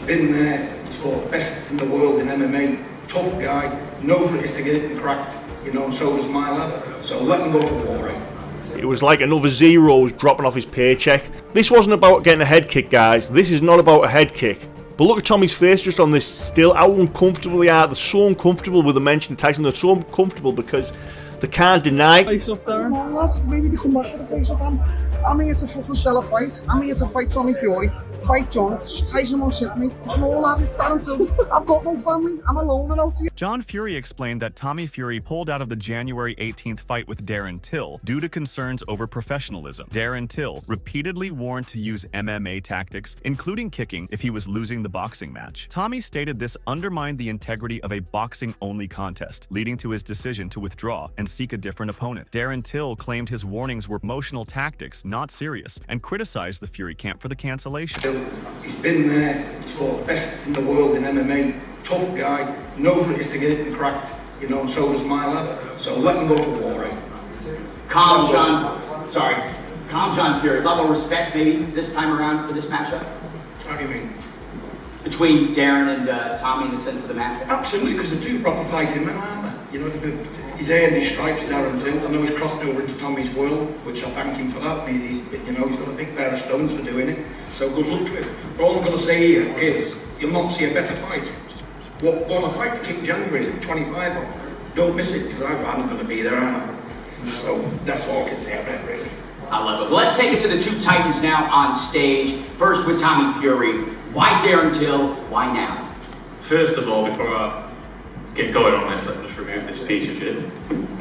been there, he's fought best in the world in MMA, tough guy, knows what it is to get it cracked, you know, and so does my lad. So let him go for war, right? It was like another zeros dropping off his paycheck. This wasn't about getting a head kick, guys. This is not about a head kick. But look at Tommy's face just on this still, how uncomfortable they are. They're so uncomfortable with the mention of Tyson. They're so uncomfortable because they can't deny. Face-off, Darren. Come on, lads, maybe they come back for the face-off. I'm here to fucking sell a fight. I'm here to fight Tommy Fury, fight John. Tyson won't sit me. No, lad, it's Darren Till. I've got no family. I'm alone and out here. John Fury explained that Tommy Fury pulled out of the January 18th fight with Darren Till due to concerns over professionalism. Darren Till repeatedly warned to use MMA tactics, including kicking, if he was losing the boxing match. Tommy stated this undermined the integrity of a boxing-only contest, leading to his decision to withdraw and seek a different opponent. Darren Till claimed his warnings were emotional tactics, not serious, and criticized the Fury camp for the cancellation. He's been there, he's fought best in the world in MMA, tough guy, knows what it is to get it cracked, you know, and so does my lad. So let him go for war, right? Calm John Fury. Level of respect maybe this time around for this matchup? How do you mean? Between Darren and Tommy in the sense of the matchup? Absolutely, because the two proper fighting men, aren't they? You know, he's earned his stripes, Darren Till. I know he's crossed over into Tommy's world, which I thank him for that. He's got a big pair of stones for doing it. So good luck to him. But all I'm going to say here is, you'll not see a better fight. What a fight to kick January 25 off. Don't miss it, because I'm going to be there, aren't I? So that's all I can say about it, really. I love it. Well, let's take it to the two Titans now on stage. First with Tommy Fury. Why Darren Till? Why now? First of all, before I get going on this, let's just remove this piece of shit.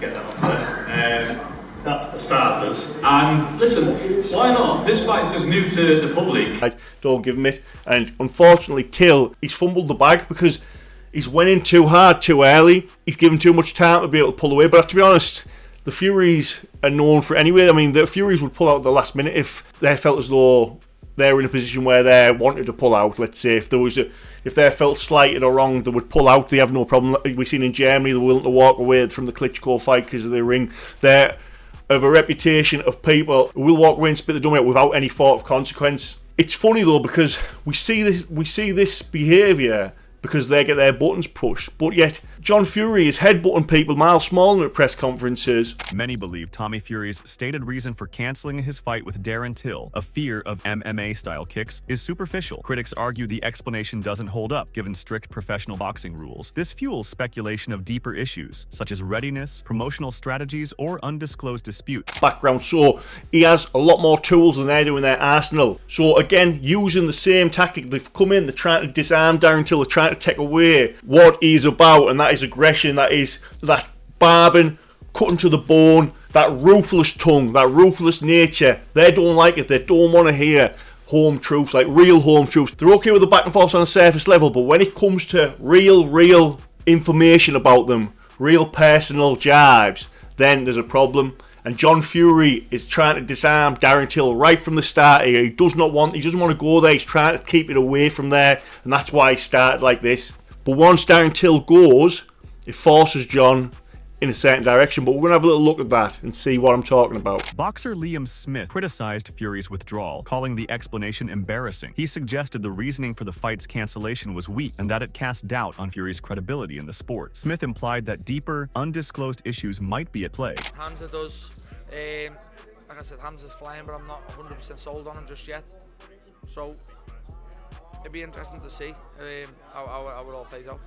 Get that off there. That's for starters. And listen, why not? This fight's as new to the public. I don't give him it. And unfortunately, Till, he's fumbled the bag because he's went in too hard too early. He's given too much time to be able to pull away. But to be honest, the Furies are known for it anyway. I mean, the Furies would pull out at the last minute if they felt as though they're in a position where they wanted to pull out. Let's say if they felt slighted or wronged, they would pull out. They have no problem. We've seen in Germany they're willing to walk away from the Klitschko fight because of the ring. They're of a reputation of people who will walk away and spit the dummy out without any thought of consequence. It's funny though because we see this behaviour because they get their buttons pushed, but yet John Fury is headbutting people miles smaller at press conferences. Many believe Tommy Fury's stated reason for canceling his fight with Darren Till, a fear of MMA-style kicks, is superficial. Critics argue the explanation doesn't hold up, given strict professional boxing rules. This fuels speculation of deeper issues, such as readiness, promotional strategies, or undisclosed disputes. Background, so he has a lot more tools than they do in their arsenal. So again, using the same tactic, they've come in, they're trying to disarm Darren Till, they're trying to take away what he's about, and that is aggression, that is that barbing, cutting to the bone, that ruthless tongue, that ruthless nature. They don't like it. They don't want to hear home truths, like real home truths. They're okay with the back and forths on a surface level, but when it comes to real information about them, real personal jibes, then there's a problem. And John Fury is trying to disarm Darren Till right from the start here. He doesn't want to go there. He's trying to keep it away from there, and that's why he started like this. But once Darren Till goes, it forces John in a certain direction. But we're going to have a little look at that and see what I'm talking about. Boxer Liam Smith criticized Fury's withdrawal, calling the explanation embarrassing. He suggested the reasoning for the fight's cancellation was weak and that it cast doubt on Fury's credibility in the sport. Smith implied that deeper, undisclosed issues might be at play. Hamza does, like I said, Hamza's flying, but I'm not 100% sold on him just yet. So it'd be interesting to see how it all plays out.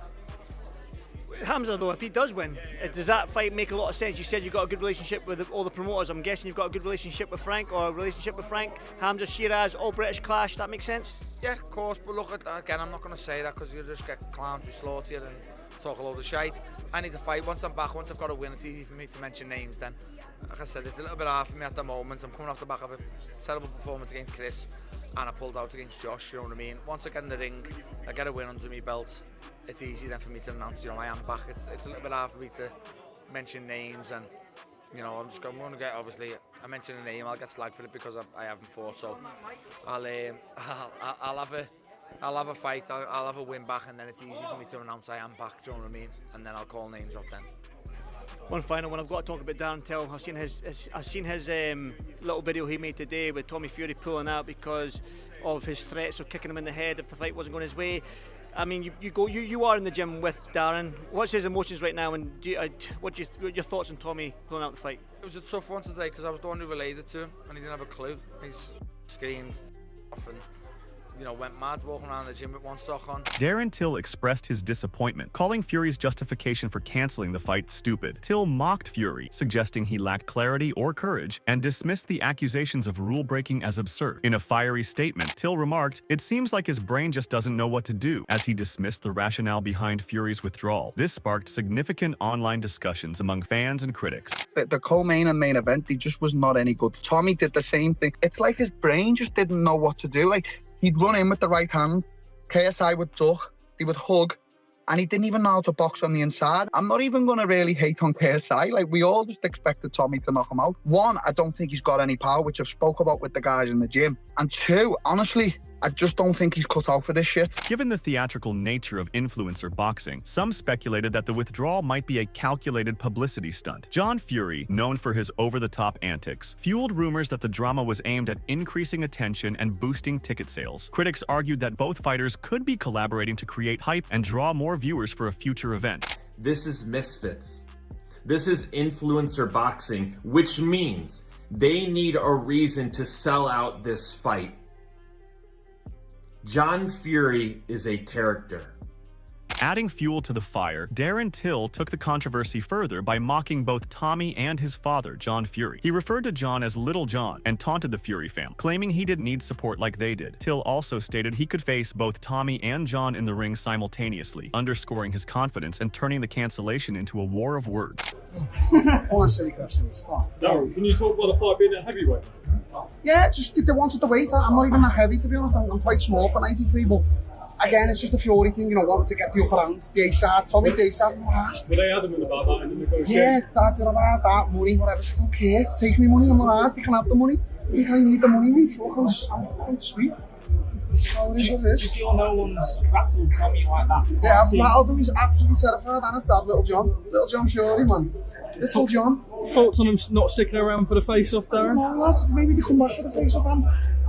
Hamza, though, if he does win, does that fight make a lot of sense? You said you've got a good relationship with all the promoters. I'm guessing you've got a good relationship with Frank, or a relationship with Frank, Hamza, Shiraz, all British clash. That makes sense? Yeah, of course, but look, again, I'm not going to say that because you'll just get clowns who slaughter you and talk a load of shite. I need to fight. Once I'm back, once I've got a win, it's easy for me to mention names then. Like I said, it's a little bit hard for me at the moment. I'm coming off the back of a terrible performance against Chris, and I pulled out against Josh, you know what I mean? Once I get in the ring, I get a win under my belt, it's easy then for me to announce, I am back. It's a little bit hard for me to mention names, and I'm going to get, obviously, I mention a name, I'll get slagged for it because I haven't fought, so I'll have a fight, I'll have a win back, and then it's easy for me to announce I am back, do you know what I mean? And then I'll call names up then. One final one. I've got to talk about Darren Till. I've seen his little video he made today with Tommy Fury pulling out because of his threats of kicking him in the head if the fight wasn't going his way. I mean, you are in the gym with Darren. What's his emotions right now, and what your thoughts on Tommy pulling out the fight? It was a tough one today because I was the one who relayed it to him and he didn't have a clue. He screamed off and, you know, went mad walking around the gym with one sock on. Darren Till expressed his disappointment, calling Fury's justification for canceling the fight stupid. Till mocked Fury, suggesting he lacked clarity or courage, and dismissed the accusations of rule-breaking as absurd. In a fiery statement, Till remarked, "It seems like his brain just doesn't know what to do," as he dismissed the rationale behind Fury's withdrawal. This sparked significant online discussions among fans and critics. The co-main and main event, he just was not any good. Tommy did the same thing. It's like his brain just didn't know what to do. Like, he'd run in with the right hand, KSI would duck, he would hug, and he didn't even know how to box on the inside. I'm not even going to really hate on KSI. Like, we all just expected Tommy to knock him out. One, I don't think he's got any power, which I've spoke about with the guys in the gym. And two, honestly, I just don't think he's cut out for this shit. Given the theatrical nature of influencer boxing, some speculated that the withdrawal might be a calculated publicity stunt. John Fury, known for his over-the-top antics, fueled rumors that the drama was aimed at increasing attention and boosting ticket sales. Critics argued that both fighters could be collaborating to create hype and draw more viewers for a future event. This is Misfits. This is influencer boxing, which means they need a reason to sell out this fight. John Fury is a character. Adding fuel to the fire, Darren Till took the controversy further by mocking both Tommy and his father, John Fury. He referred to John as Little John and taunted the Fury fam, claiming he didn't need support like they did. Till also stated he could face both Tommy and John in the ring simultaneously, underscoring his confidence and turning the cancellation into a war of words. All silly questions. Darren, can you talk about the fight being a heavyweight? Yeah, just they wanted the weight. I'm not even that heavy, to be honest. I'm quite small for 93, but again, it's just a Fury thing, you know, wanting to get the upper hand, the A-side. Tommy's the A-side. Were they adamant about that in the negotiation? Yeah, they're about that, money, whatever. I don't care. Take me money, I'm not asked. You can have the money. I think I need the money, mate. I'm fucking sweet. So it is what it is. Do you feel no one's rattled Tommy like that? Yeah, I've rattled him. He's absolutely terrified. And his dad, Little John. Little John Fury, man. Little John. Thoughts on him not sticking around for the face-off, Darren? No, lads, maybe they come back for the face-off.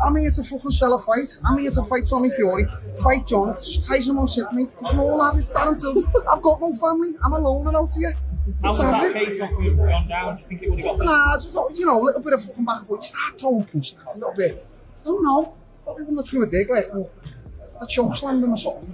I'm here to fucking sell a fight. I'm here to fight Tommy Fury, fight John, Tyson won't sit, mate. We can all have it, Darren Till. I've got no family. I'm alone and out here. How would that face-off have gone down? Do you think it would have got... Nah, just, you know, a little bit of fucking back and forth. You start throwing punches, a little bit. I don't know. Probably wouldn't have threw a dig, like, a choke slam or something.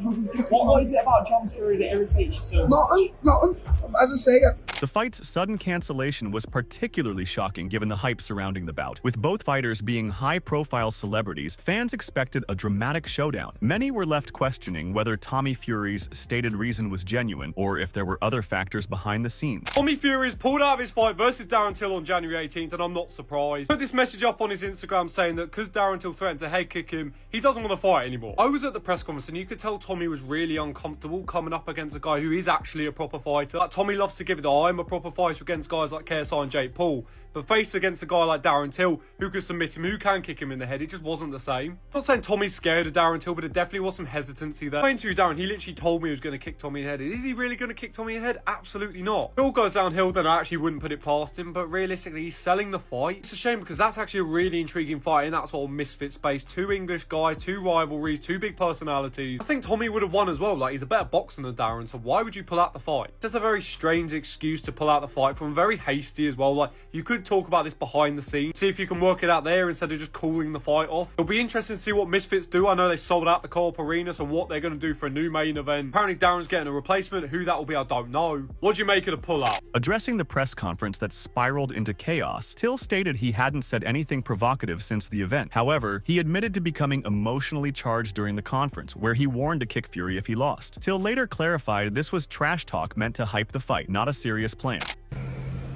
What is it about John Fury that irritates you so much? Nothing. As I say, The fight's sudden cancellation was particularly shocking given the hype surrounding the bout. With both fighters being high-profile celebrities, fans expected a dramatic showdown. Many were left questioning whether Tommy Fury's stated reason was genuine or if there were other factors behind the scenes. Tommy Fury's pulled out of his fight versus Darren Till on January 18th, and I'm not surprised. He put this message up on his Instagram saying that because Darren Till threatened to head kick him, he doesn't want to fight anymore. I was at the press conference and you could tell Tommy was really uncomfortable coming up against a guy who is actually a proper fighter. Like, Tommy loves to give it the I'm a proper fighter against guys like KSI and Jake Paul, but faced against a guy like Darren Till who could submit him, who can kick him in the head, it just wasn't the same. I'm not saying Tommy's scared of Darren Till, but it definitely was some hesitancy there. Going to Darren, he literally told me he was going to kick Tommy in the head. Is he really going to kick Tommy in the head? Absolutely not. If it all goes downhill, then I actually wouldn't put it past him, but realistically he's selling the fight. It's a shame because that's actually a really intriguing fight in that sort of misfit space. Two English guys, two rivalries, two big personalities. I think Tommy would have won as well. Like, he's a better boxer than Darren, so why would you pull out the fight? Just a very strange excuse to pull out the fight from, very hasty as well. Like, you could talk about this behind the scenes, see if you can work it out there instead of just calling the fight off. It'll be interesting to see what Misfits do. I know they sold out the Co-op Arena, so what they're going to do for a new main event. Apparently Darren's getting a replacement. Who that will be, I don't know. What do you make of the pull-out? Addressing the press conference that spiraled into chaos, Till stated he hadn't said anything provocative since the event. However, he admitted to becoming emotionally charged during the conference, where he warned to kick Fury if he lost. Till later clarified this was trash talk meant to hype the fight, not a serious plan.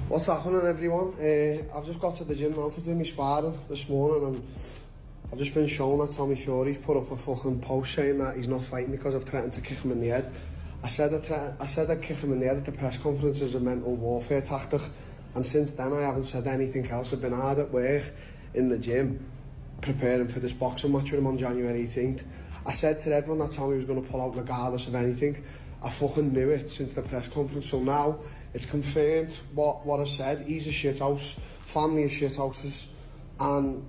What's happening, everyone? I've just got to the gym now to do my sparring this morning, and I've just been shown that Tommy Fury's put up a fucking post saying that he's not fighting because I've threatened to kick him in the head. I said I'd kick him in the head at the press conference as a mental warfare tactic, and since then I haven't said anything else. I've been hard at work in the gym preparing for this boxing match with him on January 18th. I said to everyone that Tommy was going to pull out regardless of anything. I fucking knew it since the press conference. So now it's confirmed what I said. He's a shithouse, family of shithouses, and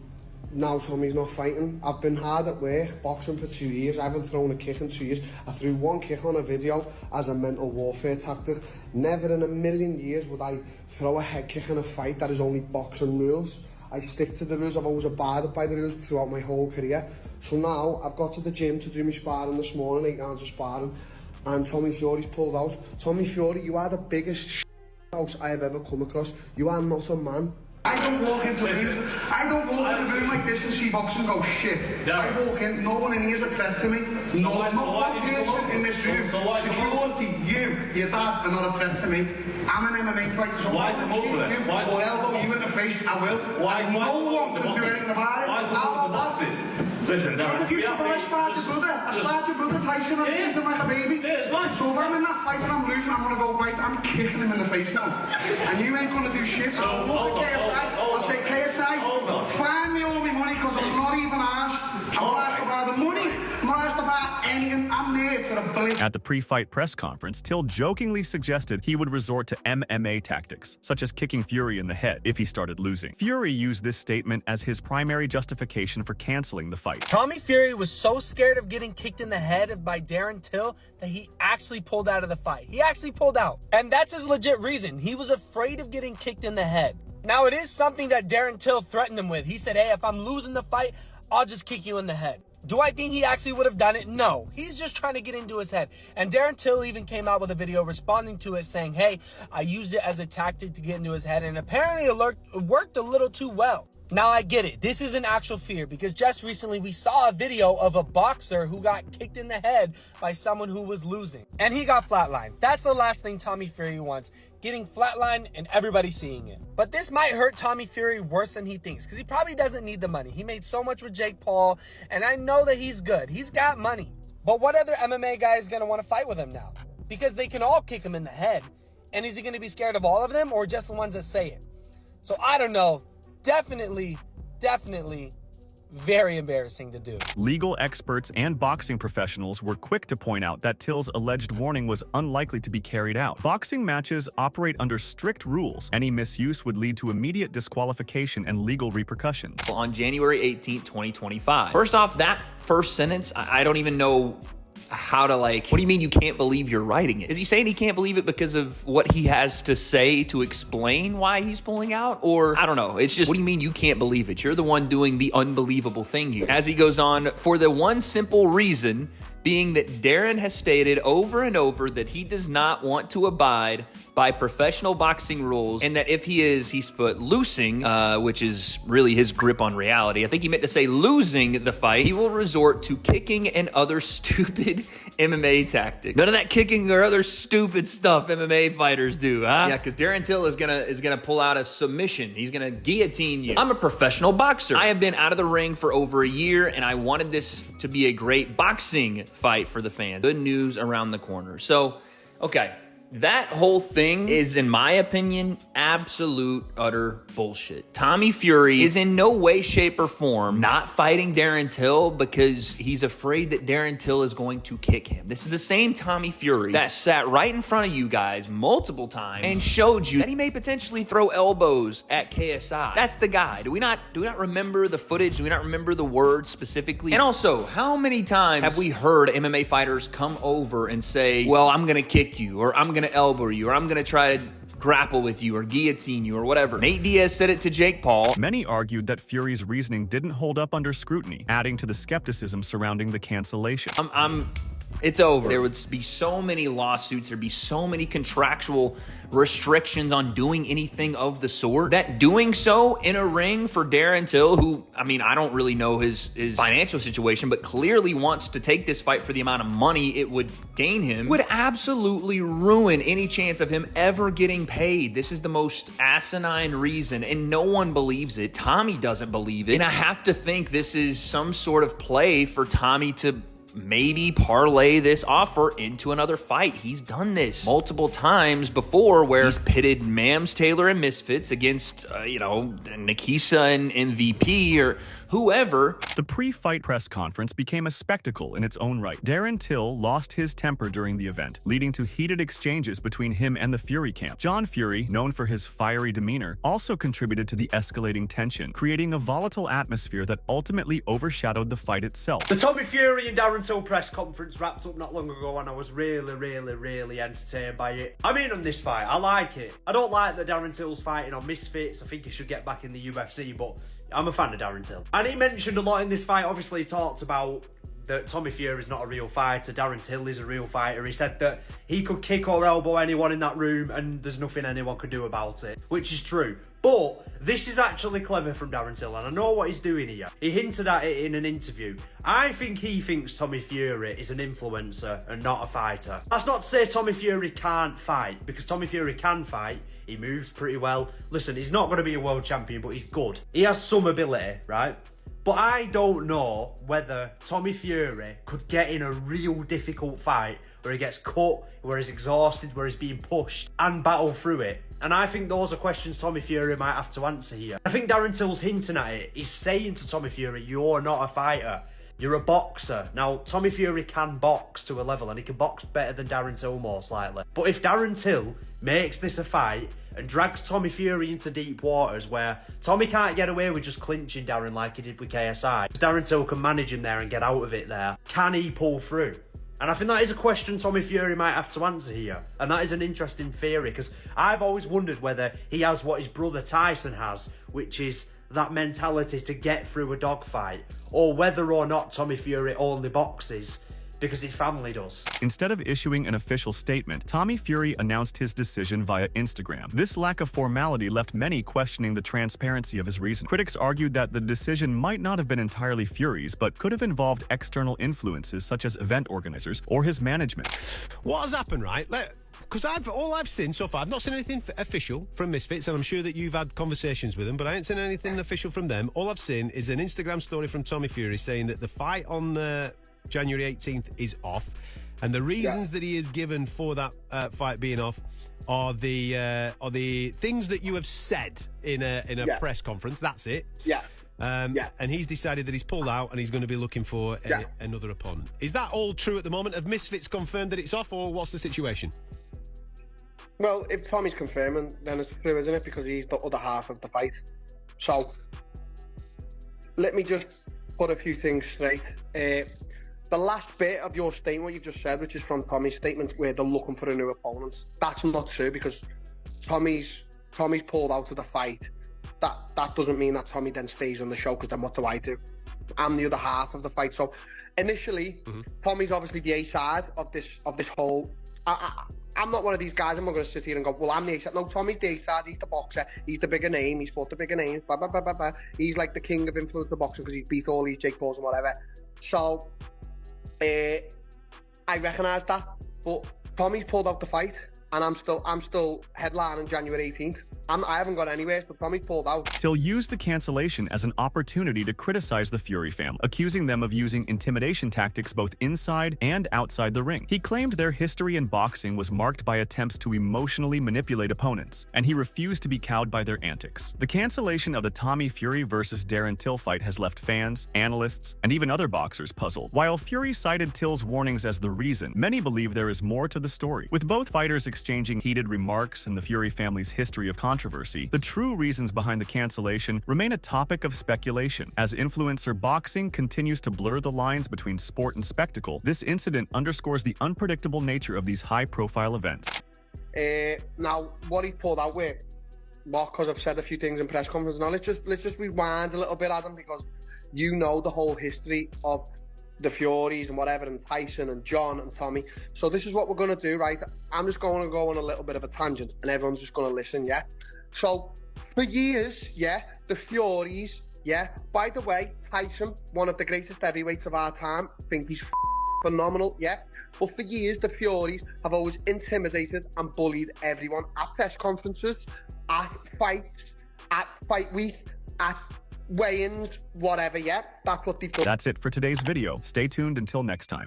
now Tommy's not fighting. I've been hard at work, boxing for 2 years. I haven't thrown a kick in 2 years. I threw one kick on a video as a mental warfare tactic. Never in a million years would I throw a head kick in a fight that is only boxing rules. I stick to the rules. I've always abided by the rules throughout my whole career. So now I've got to the gym to do my sparring this morning, 8 rounds of sparring, and Tommy Fury's pulled out. Tommy Fury, you are the biggest house I have ever come across. You are not a man. I don't walk into rooms. I don't walk into a room like this and see boxing go shit. I walk in, no one in here is a threat to me. No, not one person in this room. Security, your dad are not a threat to me. I'm an MMA fighter, so I will kick you or elbow you in the face. I will. No one can do anything about it. How about that? Listen, Darren, you forgot I sparred your brother. I sparred your brother Tyson. I'm treating him like a baby. So if I'm in that fight and I'm losing, I'm gonna go right. I'm kicking him in the face now. And you ain't gonna do shit. So look at KSI. I'll say KSI. Find me all my money because I'm not even asked. I'm not asked about the money. I'm not asked about anything. I'm there to the blink. At the pre-fight press conference, Till jokingly suggested he would resort to MMA tactics, such as kicking Fury in the head if he started losing. Fury used this statement as his primary justification for canceling the fight. Tommy Fury was so scared of getting kicked in the head by Darren Till that he actually pulled out of the fight. He actually pulled out. And that's his legit reason. He was afraid of getting kicked in the head. Now, it is something that Darren Till threatened him with. He said, hey, if I'm losing the fight, I'll just kick you in the head. Do I think he actually would have done it? No. He's just trying to get into his head. And Darren Till even came out with a video responding to it saying, hey, I used it as a tactic to get into his head, and apparently it worked a little too well. Now, I get it. This is an actual fear because just recently we saw a video of a boxer who got kicked in the head by someone who was losing. And he got flatlined. That's the last thing Tommy Fury wants. Getting flatlined and everybody seeing it. But this might hurt Tommy Fury worse than he thinks because he probably doesn't need the money. He made so much with Jake Paul, and I know that he's good. He's got money. But what other MMA guy is going to want to fight with him now? Because they can all kick him in the head. And is he going to be scared of all of them or just the ones that say it? So I don't know. Definitely very embarrassing to do. Legal experts and boxing professionals were quick to point out that Till's alleged warning was unlikely to be carried out. Boxing matches operate under strict rules. Any misuse would lead to immediate disqualification and legal repercussions. On January 18th, 2025. First off, that first sentence, I don't even know how to what do you mean you can't believe you're writing it? Is he saying he can't believe it because of what he has to say to explain why he's pulling out? Or I don't know. It's just, what do you mean you can't believe it? You're the one doing the unbelievable thing here. As he goes on, for the one simple reason being that Darren has stated over and over that he does not want to abide by professional boxing rules, and that if he's put losing, which is really his grip on reality. I think he meant to say losing the fight, he will resort to kicking and other stupid MMA tactics. None of that kicking or other stupid stuff MMA fighters do, huh? Yeah, because Darren Till is gonna pull out a submission. He's gonna guillotine you. I'm a professional boxer. I have been out of the ring for over a year, and I wanted this to be a great boxing fight for the fans. Good news around the corner. So, okay. That whole thing is, in my opinion, absolute utter bullshit. Tommy Fury is in no way, shape, or form not fighting Darren Till because he's afraid that Darren Till is going to kick him. This is the same Tommy Fury that sat right in front of you guys multiple times and showed you that he may potentially throw elbows at KSI. That's the guy. Do we not remember the footage? Do we not remember the words specifically? And also, how many times have we heard MMA fighters come over and say, well, I'm going to kick you, or I'm going to elbow you, or I'm going to try to grapple with you or guillotine you or whatever. Nate Diaz said it to Jake Paul. Many argued that Fury's reasoning didn't hold up under scrutiny, adding to the skepticism surrounding the cancellation. It's over. There would be so many lawsuits. There'd be so many contractual restrictions on doing anything of the sort that doing so in a ring for Darren Till, who, I mean, I don't really know his financial situation, but clearly wants to take this fight for the amount of money it would gain him, would absolutely ruin any chance of him ever getting paid. This is the most asinine reason, and no one believes it. Tommy doesn't believe it, and I have to think this is some sort of play for Tommy to maybe parlay this offer into another fight. He's done this multiple times before where he's pitted Mams, Taylor, and Misfits against, Nikisa and MVP or whoever. The pre-fight press conference became a spectacle in its own right. Darren Till lost his temper during the event, leading to heated exchanges between him and the Fury camp. John Fury, known for his fiery demeanor, also contributed to the escalating tension, creating a volatile atmosphere that ultimately overshadowed the fight itself. The Tommy Fury and Darren Till press conference wrapped up not long ago, and I was really entertained by it. I mean, on this fight, I like it. I don't like that Darren Till's fighting on Misfits. I think he should get back in the UFC, but I'm a fan of Darren Till. And he mentioned a lot in this fight. Obviously, he talked about that Tommy Fury is not a real fighter. Darren Till is a real fighter. He said that he could kick or elbow anyone in that room and there's nothing anyone could do about it, which is true. But this is actually clever from Darren Till, and I know what he's doing here. He hinted at it in an interview. I think he thinks Tommy Fury is an influencer and not a fighter. That's not to say Tommy Fury can't fight, because Tommy Fury can fight. He moves pretty well. Listen, he's not going to be a world champion, but he's good. He has some ability, right? But I don't know whether Tommy Fury could get in a real difficult fight where he gets cut, where he's exhausted, where he's being pushed, and battle through it. And I think those are questions Tommy Fury might have to answer here. I think Darren Till's hinting at it. He's saying to Tommy Fury, you're not a fighter. You're a boxer. Now, Tommy Fury can box to a level, and he can box better than Darren Till most likely. But if Darren Till makes this a fight and drags Tommy Fury into deep waters where Tommy can't get away with just clinching Darren like he did with KSI, Darren Till can manage him there and get out of it there, can he pull through? And I think that is a question Tommy Fury might have to answer here. And that is an interesting theory, because I've always wondered whether he has what his brother Tyson has, which is that mentality to get through a dogfight, or whether or not Tommy Fury only boxes because his family does. Instead of issuing an official statement, Tommy Fury announced his decision via Instagram. This lack of formality left many questioning the transparency of his reason. Critics argued that the decision might not have been entirely Fury's, but could have involved external influences such as event organizers or his management. What has happened, right? Because all I've seen so far, I've not seen anything official from Misfits, and I'm sure that you've had conversations with them, but I ain't seen anything official from them. All I've seen is an Instagram story from Tommy Fury saying that the fight on January 18th is off, and the reasons that he is given for that fight being off are the things that you have said in a press conference. That's it. And he's decided that he's pulled out and he's going to be looking for another opponent. Is that all true at the moment? Have Misfits confirmed that it's off, or what's the situation? Well, if Tommy's confirming, then it's true, isn't it? Because he's the other half of the fight. So, let me just put a few things straight. The last bit of your statement, what you've just said, which is from Tommy's statement, where they're looking for a new opponent, that's not true, because Tommy's pulled out of the fight. That doesn't mean that Tommy then stays on the show, because then what do I do? I'm the other half of the fight. So initially, Tommy's obviously the A side of this whole. I'm not one of these guys. I'm not going to sit here and go, well, I'm the A side. No, Tommy's the A side. He's the boxer. He's the bigger name. He's fought the bigger names. Blah blah blah blah blah. He's like the king of influencer boxing because he's beat all these Jake Pauls and whatever. So I recognise that, but Tommy's pulled out the fight, and I'm still headlining January 18th. I haven't got anywhere, so Tommy's pulled out. Till used the cancellation as an opportunity to criticize the Fury family, accusing them of using intimidation tactics both inside and outside the ring. He claimed their history in boxing was marked by attempts to emotionally manipulate opponents, and he refused to be cowed by their antics. The cancellation of the Tommy Fury versus Darren Till fight has left fans, analysts, and even other boxers puzzled. While Fury cited Till's warnings as the reason, many believe there is more to the story. With both fighters exchanging heated remarks and the Fury family's history of controversy, the true reasons behind the cancellation remain a topic of speculation. As influencer boxing continues to blur the lines between sport and spectacle, this incident underscores the unpredictable nature of these high-profile events. Now, what he pulled out with, because I've said a few things in press conference. Now, let's just rewind a little bit, Adam, because you know the whole history of the Furies and whatever, and Tyson and John and Tommy. So this is what we're going to do, right? I'm just going to go on a little bit of a tangent, and everyone's just going to listen, yeah? So, for years, the Furies, by the way, Tyson, one of the greatest heavyweights of our time, I think he's phenomenal, but for years, the Furies have always intimidated and bullied everyone at press conferences, at fights, at fight week, at weigh-ins, whatever, that's what they've done. That's it for today's video. Stay tuned until next time.